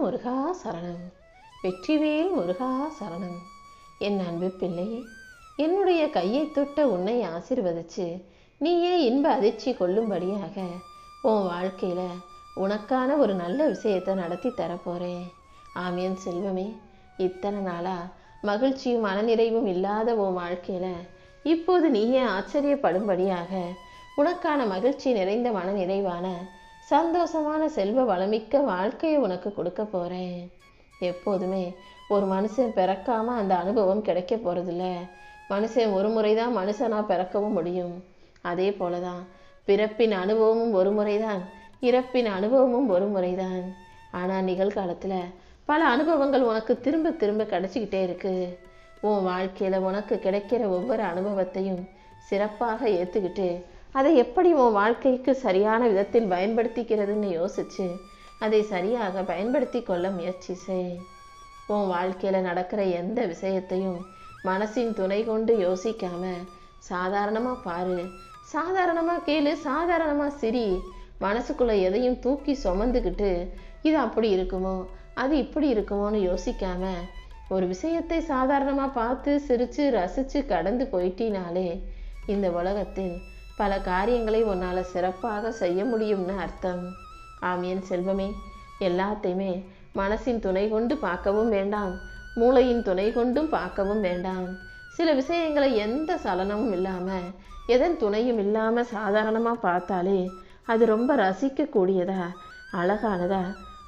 முருகா சரணம். வெற்றிவேல் முருகா சரணம். என் அன்பு பிள்ளையே, என்னுடைய கையை தொட்ட உன்னை ஆசீர்வதிச்சு நீயே இன்ப அதிர்ச்சி கொள்ளும்படியாக உன் வாழ்க்கையில உனக்கான ஒரு நல்ல விஷயத்தை நடத்தி தரப்போறேன். ஆமியன் செல்வமே, இத்தனை நாளா மகிழ்ச்சியும் மனநிறைவும் இல்லாத உன் வாழ்க்கையில இப்போது நீயே ஆச்சரியப்படும்படியாக உனக்கான மகிழ்ச்சி நிறைந்த மனநிறைவான சந்தோஷமான செல்வ வளமிக்க வாழ்க்கையை உனக்கு கொடுக்க போறேன். எப்போதுமே ஒரு மனுஷன் பிறக்காம அந்த அனுபவம் கிடைக்க போறதில்ல. மனுஷன் ஒரு முறைதான் மனுஷனா பிறக்கவும் முடியும். அதே போலதான் பிறப்பின் அனுபவமும் ஒரு முறைதான், இறப்பின் அனுபவமும் ஒரு முறைதான். ஆனா நிகழ்காலத்துல பல அனுபவங்கள் உனக்கு திரும்ப திரும்ப கிடைச்சிக்கிட்டே இருக்கு. உன் வாழ்க்கையில உனக்கு கிடைக்கிற ஒவ்வொரு அனுபவத்தையும் சிறப்பாக ஏத்துக்கிட்டு அதை எப்படி உன் வாழ்க்கைக்கு சரியான விதத்தில் பயன்படுத்திக்கிறதுன்னு யோசிச்சு அதை சரியாக பயன்படுத்தி கொள்ள முயற்சி செய். உன் வாழ்க்கையில நடக்கிற எந்த விஷயத்தையும் மனசின் துணை கொண்டு யோசிக்காம சாதாரணமா பாரு, சாதாரணமா கேளு, சாதாரணமா சிரி. மனசுக்குள்ள எதையும் தூக்கி சுமந்துக்கிட்டு இது அப்படி இருக்குமோ அது இப்படி இருக்குமோன்னு யோசிக்காம ஒரு விஷயத்தை சாதாரணமா பார்த்து சிரிச்சு ரசிச்சு கடந்து போயிட்டினாலே இந்த உலகத்தில் பல காரியங்களை உன்னால சிறப்பாக செய்ய முடியும்னு அர்த்தம். ஆமியன் செல்வமே, எல்லாத்தையுமே மனசின் துணை கொண்டு பார்க்கவும் வேண்டாம், மூளையின் துணை கொண்டும் பார்க்கவும் வேண்டாம். சில விஷயங்களை எந்த சலனமும் இல்லாம எதன் துணையும் இல்லாம சாதாரணமா பார்த்தாலே அது ரொம்ப ரசிக்க கூடியதா, அழகானதா,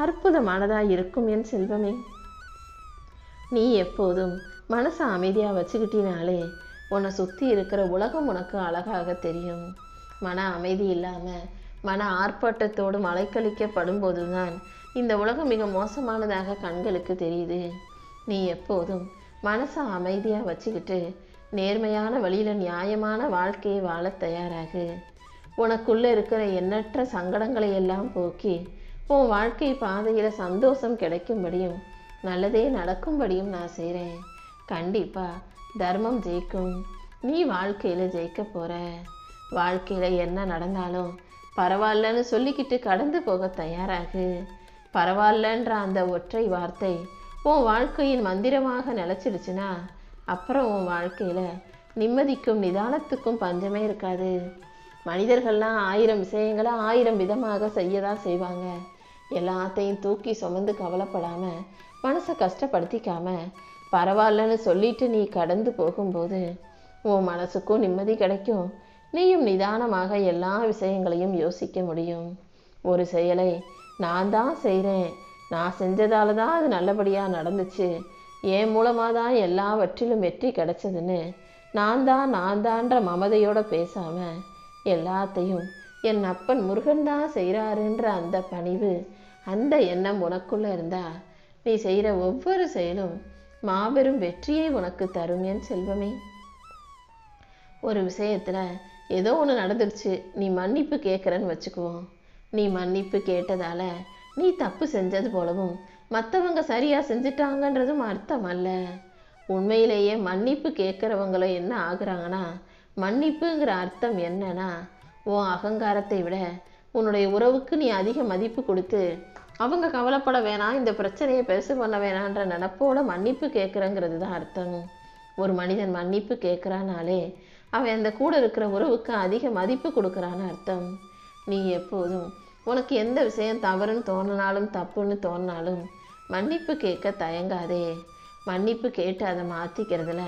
அற்புதமானதா இருக்கும் என் செல்வமே. நீ எப்போதும் மனசை அமைதியா வச்சுக்கிட்டினாலே உன்னை சுற்றி இருக்கிற உலகம் உனக்கு அழகாக தெரியும். மன அமைதி இல்லாமல் மன ஆர்ப்பாட்டத்தோடு அலைக்கழிக்கப்படும் போதுதான் இந்த உலகம் மிக மோசமானதாக கண்களுக்கு தெரியுது. நீ எப்போதும் மனசை அமைதியாக வச்சுக்கிட்டு நேர்மையான வழியில் நியாயமான வாழ்க்கையை வாழ தயாராகு. உனக்குள்ளே இருக்கிற எண்ணற்ற சங்கடங்களை எல்லாம் போக்கி உன் வாழ்க்கை பாதையில் சந்தோஷம் கிடைக்கும்படியும் நல்லதே நடக்கும்படியும் நான் செய்கிறேன். கண்டிப்பாக தர்மம் ஜெயிக்கும். நீ வாழ்க்கையில் ஜெயிக்க போற. வாழ்க்கையில் என்ன நடந்தாலும் பரவாயில்லன்னு சொல்லிக்கிட்டு கடந்து போக தயாராகு. பரவாயில்லன்ற அந்த ஒற்றை வார்த்தை உன் வாழ்க்கையின் மந்திரமாக நிலச்சிடுச்சுன்னா அப்புறம் உன் வாழ்க்கையில் நிம்மதிக்கும் நிதானத்துக்கும் பஞ்சமே இருக்காது. மனிதர்கள்லாம் 1000 விஷயங்களை 1000 விதமாக செய்யதான் செய்வாங்க. எல்லாத்தையும் தூக்கி சுமந்து கவலைப்படாமல் மனசை கஷ்டப்படுத்திக்காம பரவாயில்லன்னு சொல்லிட்டு நீ கடந்து போகும்போது உன் மனசுக்கும் நிம்மதி கிடைக்கும். நீயும் நிதானமாக எல்லா விஷயங்களையும் யோசிக்க முடியும். ஒரு செயலை நான் தான் செய்கிறேன், நான் செஞ்சதால தான் அது நல்லபடியாக நடந்துச்சு, என் மூலமாக தான் எல்லாவற்றிலும் வெற்றி கிடைச்சதுன்னு நான் தான்ற மமதையோட பேசாமல் எல்லாத்தையும் என் அப்பன் முருகன் தான் செய்கிறாருன்ற அந்த பணிவு, அந்த எண்ணம் உனக்குள்ளே இருந்தா நீ செய்கிற ஒவ்வொரு செயலும் மாபெரும் வெற்றியை உனக்கு தரும் என் செல்வமே. ஒரு விஷயத்துல ஏதோ ஒன்று நடந்துருச்சு, நீ மன்னிப்பு கேட்குறன்னு வச்சுக்குவோம். நீ மன்னிப்பு கேட்டதால நீ தப்பு செஞ்சது போலவும் மற்றவங்க சரியா செஞ்சிட்டாங்கன்றதும் அர்த்தம் அல்ல. உண்மையிலேயே மன்னிப்பு கேட்குறவங்கள என்ன ஆகுறாங்கன்னா, மன்னிப்புங்கிற அர்த்தம் என்னன்னா உன் அகங்காரத்தை விட உன்னுடைய உறவுக்கு நீ அதிக மதிப்பு கொடுத்து அவங்க கவலைப்பட வேணாம், இந்த பிரச்சனையை பெருசு பண்ண வேணான்ற நினப்போட மன்னிப்பு கேட்குறங்கிறது தான் அர்த்தம். ஒரு மனிதன் மன்னிப்பு கேட்குறானாலே அவன் அந்த கூட இருக்கிற உறவுக்கு அதிக மதிப்பு கொடுக்குறான்னு அர்த்தம். நீ எப்போதும் உனக்கு எந்த விஷயம் தவறுன்னு தோணினாலும் தப்புன்னு தோணினாலும் மன்னிப்பு கேட்க தயங்காதே. மன்னிப்பு கேட்டு அதை மாற்றிக்கிறதுல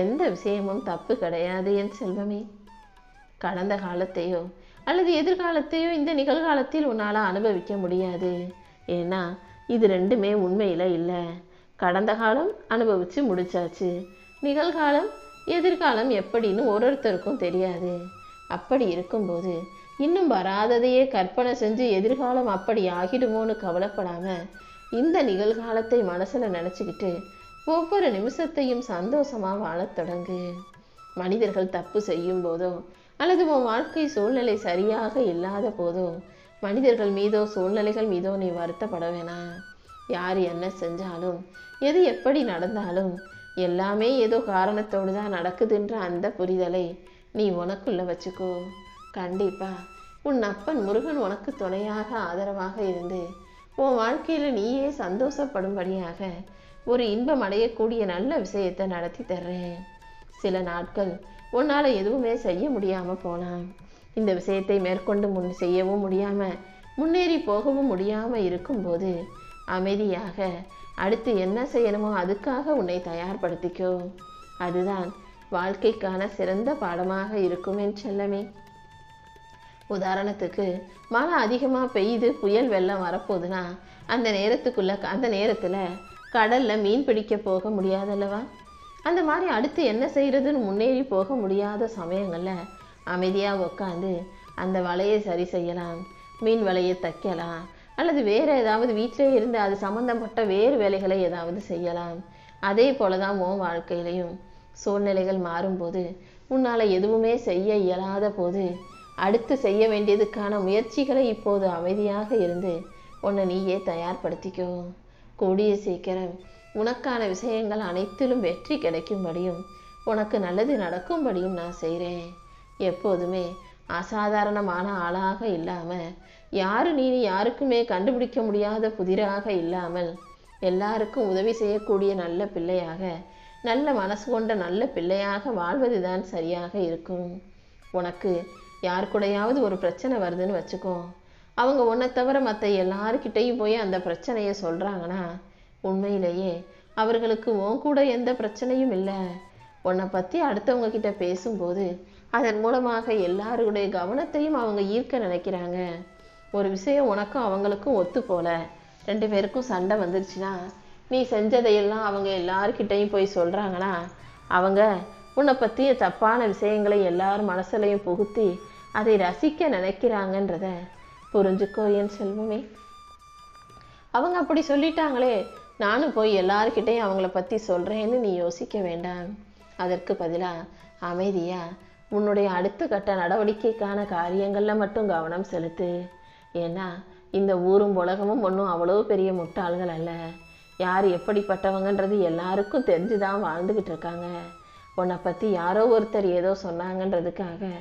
எந்த விஷயமும் தப்பு கிடையாது என் செல்வமே. கடந்த காலத்தையோ அல்லது எதிர்காலத்தையோ இந்த நிகழ்காலத்தில் உன்னால் அனுபவிக்க முடியாது. ஏன்னா இது ரெண்டுமே உண்மையில் இல்லை. கடந்த காலம் அனுபவித்து முடிச்சாச்சு, நிகழ்காலம் எதிர்காலம் எப்படின்னு ஒருத்தருக்கும் தெரியாது. அப்படி இருக்கும்போது இன்னும் வராததையே கற்பனை செஞ்சு எதிர்காலம் அப்படி ஆகிடுமோன்னு கவலைப்படாமல் இந்த நிகழ்காலத்தை மனசில் நினச்சிக்கிட்டு ஒவ்வொரு நிமிஷத்தையும் சந்தோஷமாக வாழத் தொடங்கு. மனிதர்கள் தப்பு செய்யும் போதோ அல்லது உன் வாழ்க்கை சூழ்நிலை சரியாக இல்லாத போதோ மனிதர்கள் மீதோ சூழ்நிலைகள் மீதோ நீ வருத்தப்பட வேணாம். யார் என்ன செஞ்சாலும் எது எப்படி நடந்தாலும் எல்லாமே ஏதோ காரணத்தோடு தான் நடக்குதுன்ற அந்த புரிதலை நீ உனக்குள்ள வச்சுக்கோ. கண்டிப்பா உன் அப்பன் முருகன் உனக்கு துணையாக ஆதரவாக இருந்து உன் வாழ்க்கையில் நீயே சந்தோஷப்படும்படியாக ஒரு இன்பம் அடையக்கூடிய நல்ல விஷயத்தை நடத்தி தர்றேன். சில நாட்கள் உன்னால் எதுவுமே செய்ய முடியாமல் போகலாம். இந்த விஷயத்தை மேற்கொண்டு செய்யவும் முடியாமல் முன்னேறி போகவும் முடியாமல் இருக்கும்போது அமைதியாக அடுத்து என்ன செய்யணுமோ அதுக்காக உன்னை தயார்படுத்திக்கோ. அதுதான் வாழ்க்கைக்கான சிறந்த பாடமாக இருக்கும் என் செல்லமே. உதாரணத்துக்கு மழை அதிகமாக பெய்யுது, புயல் வெள்ளம் வரப்போகுதுன்னா அந்த நேரத்தில் கடலில் மீன் பிடிக்க போக முடியாதல்லவா? அந்த மாதிரி அடுத்து என்ன செய்கிறதுன்னு முன்னேறி போக முடியாத சமயங்களில் அமைதியாக உட்காந்து அந்த வலையை சரி செய்யலாம், மீன் வலையை தைக்கலாம், அல்லது வேறு ஏதாவது வீட்டிலே இருந்து அது சம்மந்தப்பட்ட வேறு வேலைகளை ஏதாவது செய்யலாம். அதே போல தான் உன் வாழ்க்கையிலையும் சூழ்நிலைகள் மாறும்போது உன்னால் எதுவுமே செய்ய இயலாத போது அடுத்து செய்ய வேண்டியதுக்கான முயற்சிகளை இப்போது அமைதியாக இருந்து உன்னை நீயே தயார்படுத்திக்கோ. கூடிய சீக்கிரம் உனக்கான விஷயங்கள் அனைத்திலும் வெற்றி கிடைக்கும்படியும் உனக்கு நல்லது நடக்கும்படியும் நான் செய்கிறேன். எப்போதுமே அசாதாரணமான ஆளாக இல்லாமல் நீ யாருக்குமே கண்டுபிடிக்க முடியாத புதிராக இல்லாமல் எல்லாருக்கும் உதவி செய்யக்கூடிய நல்ல பிள்ளையாக, நல்ல மனசு கொண்ட நல்ல பிள்ளையாக வாழ்வதுதான் சரியாக இருக்கும். உனக்கு யார் கூடயாவது ஒரு பிரச்சனை வருதுன்னு வச்சுக்கோ, அவங்க உன்னை தவிர மற்ற எல்லாருக்கிட்டையும் போய் அந்த பிரச்சனையை சொல்கிறாங்கன்னா உண்மையிலேயே அவர்களுக்கு உன் கூட எந்த பிரச்சனையும் இல்லை. உன்னை பற்றி அடுத்தவங்க கிட்ட பேசும்போது அதன் மூலமாக எல்லாருடைய கவனத்தையும் அவங்க ஈர்க்க நினைக்கிறாங்க. ஒரு விஷயம் உனக்கும் அவங்களுக்கும் ஒத்து போல 2 பேருக்கும் சண்டை வந்துருச்சுன்னா நீ செஞ்சதையெல்லாம் அவங்க எல்லாருக்கிட்டையும் போய் சொல்கிறாங்கன்னா அவங்க உன்னை பற்றிய தப்பான விஷயங்களை எல்லாரும் மனசுலையும் புகுத்தி அதை ரசிக்க நினைக்கிறாங்கன்றத புரிஞ்சுக்கோ என் செல்வமே. அவங்க அப்படி சொல்லிட்டாங்களே, நானும் போய் எல்லாருக்கிட்டையும் அவங்கள பற்றி சொல்கிறேன்னு நீ யோசிக்க வேண்டாம். அதற்கு பதிலாக அமைதியாக உன்னுடைய அடுத்த கட்ட நடவடிக்கைக்கான காரியங்களில் மட்டும் கவனம் செலுத்து. ஏன்னா இந்த ஊரும் உலகமும் ஒன்றும் அவ்வளோ பெரிய முட்டாள்கள் அல்ல. யார் எப்படிப்பட்டவங்கன்றது எல்லாருக்கும் தெரிஞ்சு தான் வாழ்ந்துக்கிட்டு இருக்காங்க. உன்னை பற்றி யாரோ ஒருத்தர் ஏதோ சொன்னாங்கன்றதுக்காக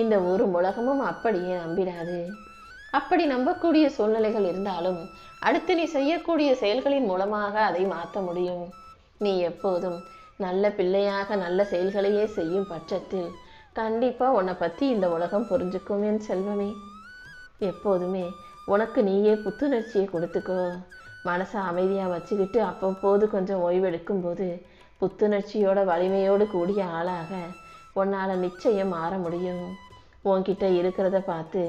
இந்த ஊரும் உலகமும் அப்படியே நம்பிடாது. அப்படி நம்பக்கூடிய சூழ்நிலைகள் இருந்தாலும் அடுத்து நீ செய்யக்கூடிய செயல்களின் மூலமாக அதை மாற்ற முடியும். நீ எப்போதும் நல்ல பிள்ளையாக நல்ல செயல்களையே செய்யும் பட்சத்தில் கண்டிப்பாக உன்னை பற்றி இந்த உலகம் புரிஞ்சுக்கும் என் செல்வமே. எப்போதுமே உனக்கு நீயே புத்துணர்ச்சியை கொடுத்துக்கோ. மனசை அமைதியாக வச்சுக்கிட்டு அப்பப்போது கொஞ்சம் ஓய்வெடுக்கும்போது புத்துணர்ச்சியோட வலிமையோடு கூடிய ஆளாக உன்னால் நிச்சயம் மாற முடியும். உன்கிட்ட இருக்கிறத பார்த்து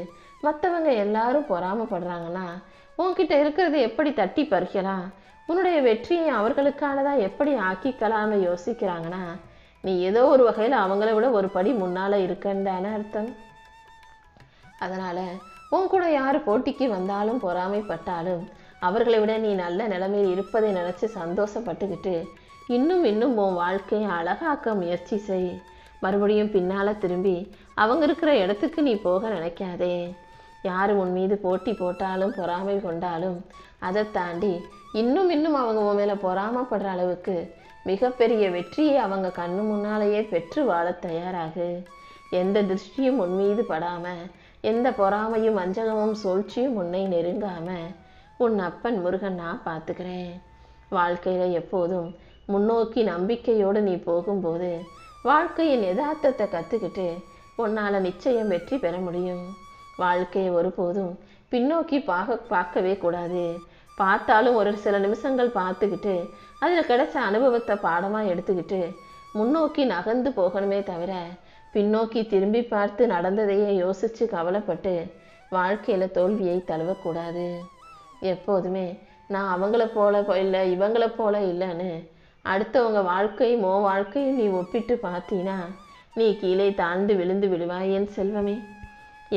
மற்றவங்க எல்லாரும் பொறாமப்படுறாங்கன்னா உன்கிட்ட இருக்கிறத எப்படி தட்டி பறிக்கலாம், உன்னுடைய வெற்றியை அவர்களுக்கானதாக எப்படி ஆக்கிக்கலாம்னு யோசிக்கிறாங்கன்னா நீ ஏதோ ஒரு வகையில் அவங்கள விட ஒரு படி முன்னால் இருக்கன்னு தானே அர்த்தம். அதனால் உன் கூட யார் போட்டிக்கு வந்தாலும் பொறாமைப்பட்டாலும் அவர்களை விட நீ நல்ல நிலைமையில் இருப்பதை நினச்சி சந்தோஷப்பட்டுக்கிட்டு இன்னும் உன் வாழ்க்கையை அழகாக்க முயற்சி செய். மறுபடியும் பின்னால் திரும்பி அவங்க இருக்கிற இடத்துக்கு நீ போக நினைக்காதே. யார் உன் மீது போட்டி போட்டாலும் பொறாமை கொண்டாலும் அதை தாண்டி இன்னும் அவங்க உன் மேலே பொறாமப்படுற அளவுக்கு மிகப்பெரிய வெற்றியை அவங்க கண்ணு முன்னாலேயே பெற்று வாழ தயாராகு. எந்த திருஷ்டியும் உன் மீது படாமல், எந்த பொறாமையும் வஞ்சகமும் சூழ்ச்சியும் உன்னை நெருங்காமல் உன் அப்பன் முருகன் நான் பார்த்துக்கிறேன். வாழ்க்கையில் எப்போதும் முன்னோக்கி நம்பிக்கையோடு நீ போகும்போது வாழ்க்கையின் யதார்த்தத்தை கற்றுக்கிட்டு உன்னால் நிச்சயம் வெற்றி பெற முடியும். வாழ்க்கையை ஒருபோதும் பின்னோக்கி பார்க்கவே கூடாது. பார்த்தாலும் ஒரு சில நிமிஷங்கள் பார்த்துக்கிட்டு அதில் கிடைச்ச அனுபவத்தை பாடமாக எடுத்துக்கிட்டு முன்னோக்கி நகர்ந்து போகணுமே தவிர பின்னோக்கி திரும்பி பார்த்து நடந்ததையே யோசித்து கவலைப்பட்டு வாழ்க்கையில் தோல்வியை தழுவக்கூடாது. எப்போதுமே நான் அவங்கள போல இல்லை இவங்கள போல இல்லைன்னு அடுத்தவங்க வாழ்க்கையும் வாழ்க்கையும் நீ ஒப்பிட்டு பார்த்தீன்னா நீ கீழே தாழ்ந்து விழுந்து விடுவாயேன் செல்வமே.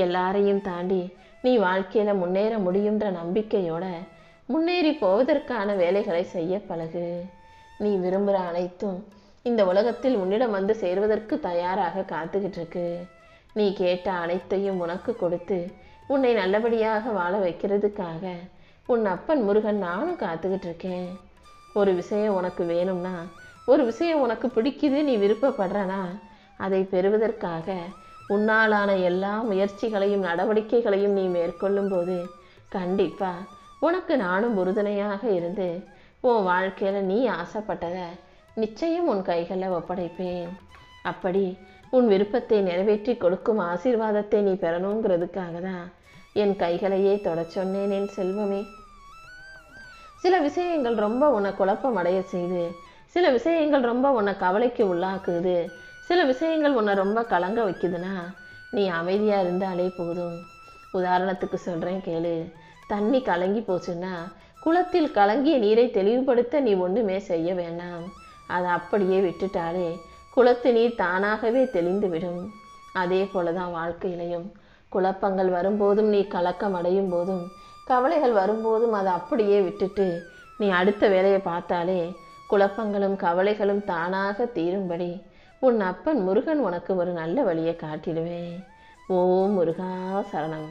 எல்லாரையும் தாண்டி நீ வாழ்க்கையில் முன்னேற முடியுன்ற நம்பிக்கையோட முன்னேறி போவதற்கான வேலைகளை செய்ய பழகு. நீ விரும்புகிற அனைத்தும் இந்த உலகத்தில் உன்னிடம் வந்து சேர்வதற்கு தயாராக காத்துக்கிட்டு இருக்கு. நீ கேட்ட அனைத்தையும் உனக்கு கொடுத்து உன்னை நல்லபடியாக வாழ வைக்கிறதுக்காக உன் அப்பன் முருகன் நானும் காத்துக்கிட்டு இருக்கேன். ஒரு விஷயம் உனக்கு வேணும்னா, ஒரு விஷயம் உனக்கு பிடிக்குது, நீ விருப்பப்படுறனா அதை பெறுவதற்காக உன்னாலான எல்லா முயற்சிகளையும் நடவடிக்கைகளையும் நீ மேற்கொள்ளும் போது கண்டிப்பாக உனக்கு நானும் உறுதுணையாக இருந்து உன் வாழ்க்கையில் நீ ஆசைப்பட்டதை நிச்சயம் உன் கைகளில் ஒப்படைப்பேன். அப்படி உன் விருப்பத்தை நிறைவேற்றி கொடுக்கும் ஆசீர்வாதத்தை நீ பெறணுங்கிறதுக்காக தான் என் கைகளையே தொட சொன்னேன் என் செல்வமே. சில விஷயங்கள் ரொம்ப உன்னை குழப்பம் அடைய செய்து, சில விஷயங்கள் ரொம்ப உன்னை கவலைக்கு உள்ளாக்குது, சில விஷயங்கள் உன்னை ரொம்ப கலங்க வைக்குதுன்னா நீ அமைதியாக இருந்தாலே போதும். உதாரணத்துக்கு சொல்கிறேன் கேளு. தண்ணி கலங்கி போச்சுன்னா குளத்தில் கலங்கிய நீரை தெளிவுபடுத்த நீ ஒன்றுமே செய்ய வேண்டாம். அதை அப்படியே விட்டுட்டாலே குளத்து நீர் தானாகவே தெளிந்து விடும். அதே போல தான் வாழ்க்கையிலையும் குழப்பங்கள் வரும்போதும் நீ கலக்கம் அடையும் போதும் கவலைகள் வரும்போதும் அதை அப்படியே விட்டுட்டு நீ அடுத்த வேலையை பார்த்தாலே குழப்பங்களும் கவலைகளும் தானாக தீரும்படி உன் அப்பன் முருகன் உனக்கு ஒரு நல்ல வழியை காட்டிடுவேன். ஓம் முருகா சரணம்.